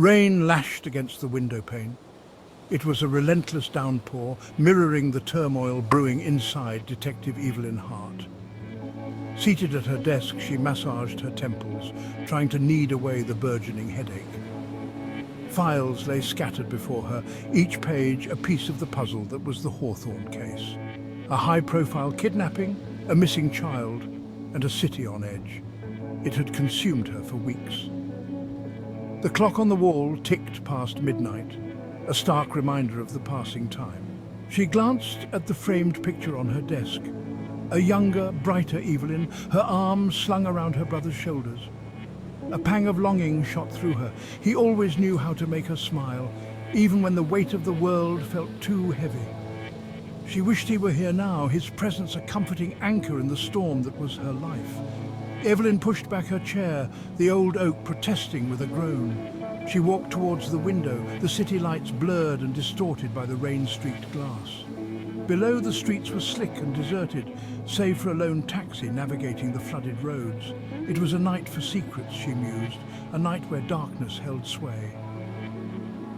Rain lashed against the window pane. It was a relentless downpour, mirroring the turmoil brewing inside Detective Evelyn Hart. Seated at her desk, she massaged her temples, trying to knead away the burgeoning headache. Files lay scattered before her, each page a piece of the puzzle that was the Hawthorne case. A high-profile kidnapping, a missing child, and a city on edge. It had consumed her for weeks. The clock on the wall ticked past midnight, a stark reminder of the passing time. She glanced at the framed picture on her desk. A younger, brighter Evelyn, her arms slung around her brother's shoulders. A pang of longing shot through her. He always knew how to make her smile, even when the weight of the world felt too heavy. She wished he were here now, his presence a comforting anchor in the storm that was her life. Evelyn pushed back her chair, the old oak protesting with a groan. She walked towards the window, the city lights blurred and distorted by the rain-streaked glass. Below, the streets were slick and deserted, save for a lone taxi navigating the flooded roads. It was a night for secrets, she mused, a night where darkness held sway.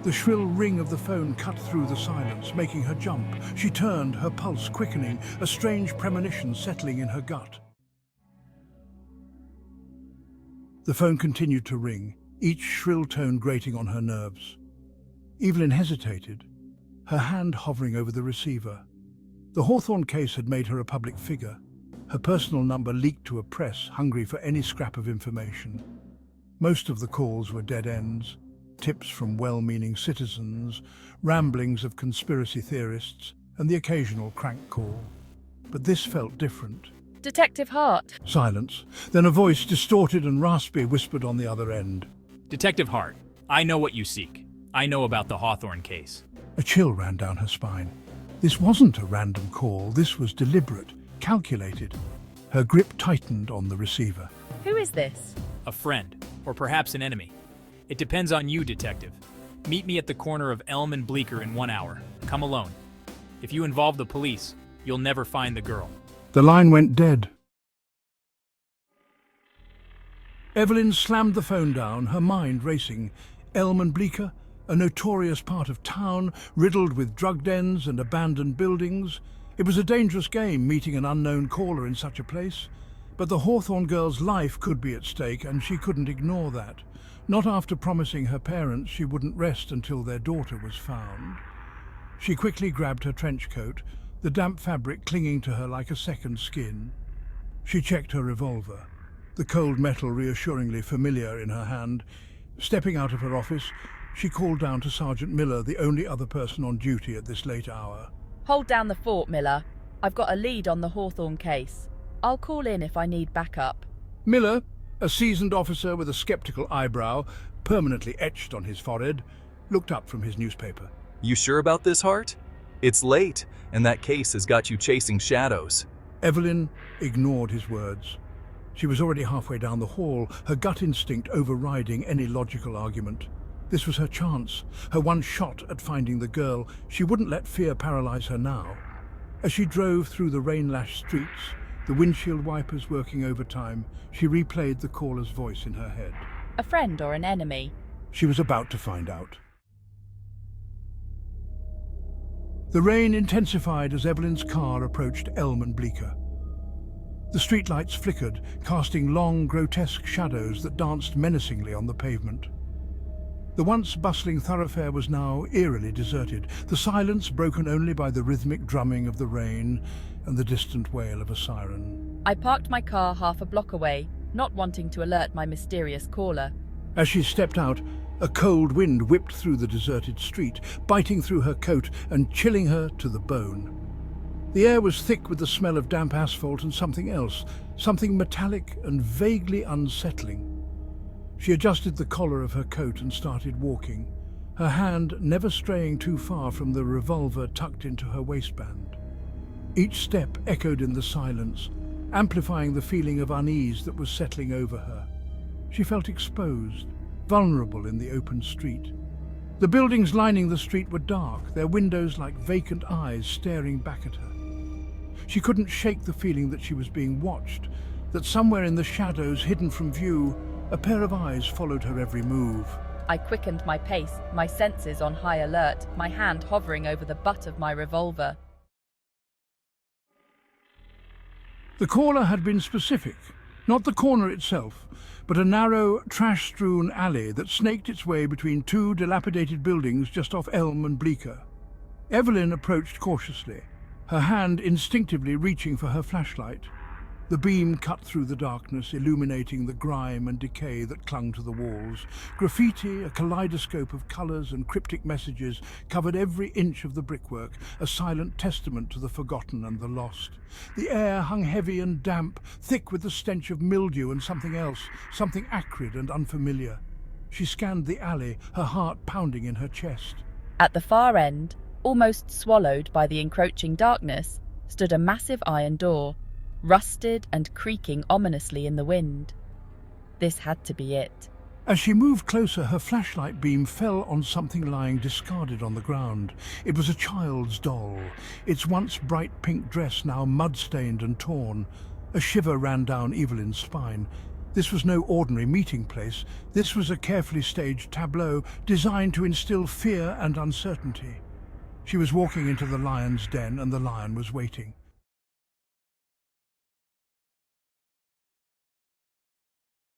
The shrill ring of the phone cut through the silence, making her jump. She turned, her pulse quickening, a strange premonition settling in her gut. The phone continued to ring, each shrill tone grating on her nerves. Evelyn hesitated, her hand hovering over the receiver. The Hawthorne case had made her a public figure. Her personal number leaked to a press hungry for any scrap of information. Most of the calls were dead ends, tips from well-meaning citizens, ramblings of conspiracy theorists, and the occasional crank call. But this felt different. Detective Hart. Silence. Then a voice, distorted and raspy, whispered on the other end. Detective Hart, I know what you seek. I know about the Hawthorne case. A chill ran down her spine. This wasn't a random call. This was deliberate, calculated. Her grip tightened on the receiver. Who is this? A friend, or perhaps an enemy. It depends on you, Detective. Meet me at the corner of Elm and Bleecker in 1 hour. Come alone. If you involve the police, you'll never find the girl. The line went dead. Evelyn slammed the phone down, her mind racing. Elm and Bleecker, a notorious part of town, riddled with drug dens and abandoned buildings. It was a dangerous game, meeting an unknown caller in such a place. But the Hawthorne girl's life could be at stake, and she couldn't ignore that. Not after promising her parents she wouldn't rest until their daughter was found. She quickly grabbed her trench coat, the damp fabric clinging to her like a second skin. She checked her revolver, the cold metal reassuringly familiar in her hand. Stepping out of her office, she called down to Sergeant Miller, the only other person on duty at this late hour. Hold down the fort, Miller. I've got a lead on the Hawthorne case. I'll call in if I need backup. Miller, a seasoned officer with a skeptical eyebrow permanently etched on his forehead, looked up from his newspaper. You sure about this, Hart? It's late, and that case has got you chasing shadows. Evelyn ignored his words. She was already halfway down the hall, her gut instinct overriding any logical argument. This was her chance, her one shot at finding the girl. She wouldn't let fear paralyze her now. As she drove through the rain-lashed streets, the windshield wipers working overtime, she replayed the caller's voice in her head. A friend or an enemy? She was about to find out. The rain intensified as Evelyn's car approached Elm and Bleecker. The streetlights flickered, casting long, grotesque shadows that danced menacingly on the pavement. The once bustling thoroughfare was now eerily deserted, the silence broken only by the rhythmic drumming of the rain and the distant wail of a siren. I parked my car half a block away, not wanting to alert my mysterious caller. As she stepped out, a cold wind whipped through the deserted street, biting through her coat and chilling her to the bone. The air was thick with the smell of damp asphalt and something else, something metallic and vaguely unsettling. She adjusted the collar of her coat and started walking, her hand never straying too far from the revolver tucked into her waistband. Each step echoed in the silence, amplifying the feeling of unease that was settling over her. She felt exposed, vulnerable in the open street. The buildings lining the street were dark, their windows like vacant eyes staring back at her. She couldn't shake the feeling that she was being watched, that somewhere in the shadows, hidden from view, a pair of eyes followed her every move. I quickened my pace, my senses on high alert, my hand hovering over the butt of my revolver. The caller had been specific. Not the corner itself, but a narrow, trash-strewn alley that snaked its way between two dilapidated buildings just off Elm and Bleecker. Evelyn approached cautiously, her hand instinctively reaching for her flashlight. The beam cut through the darkness, illuminating the grime and decay that clung to the walls. Graffiti, a kaleidoscope of colours and cryptic messages, covered every inch of the brickwork, a silent testament to the forgotten and the lost. The air hung heavy and damp, thick with the stench of mildew and something else, something acrid and unfamiliar. She scanned the alley, her heart pounding in her chest. At the far end, almost swallowed by the encroaching darkness, stood a massive iron door, rusted and creaking ominously in the wind. This had to be it. As she moved closer, her flashlight beam fell on something lying discarded on the ground. It was a child's doll, its once bright pink dress now mud-stained and torn. A shiver ran down Evelyn's spine. This was no ordinary meeting place. This was a carefully staged tableau designed to instill fear and uncertainty. She was walking into the lion's den, and the lion was waiting.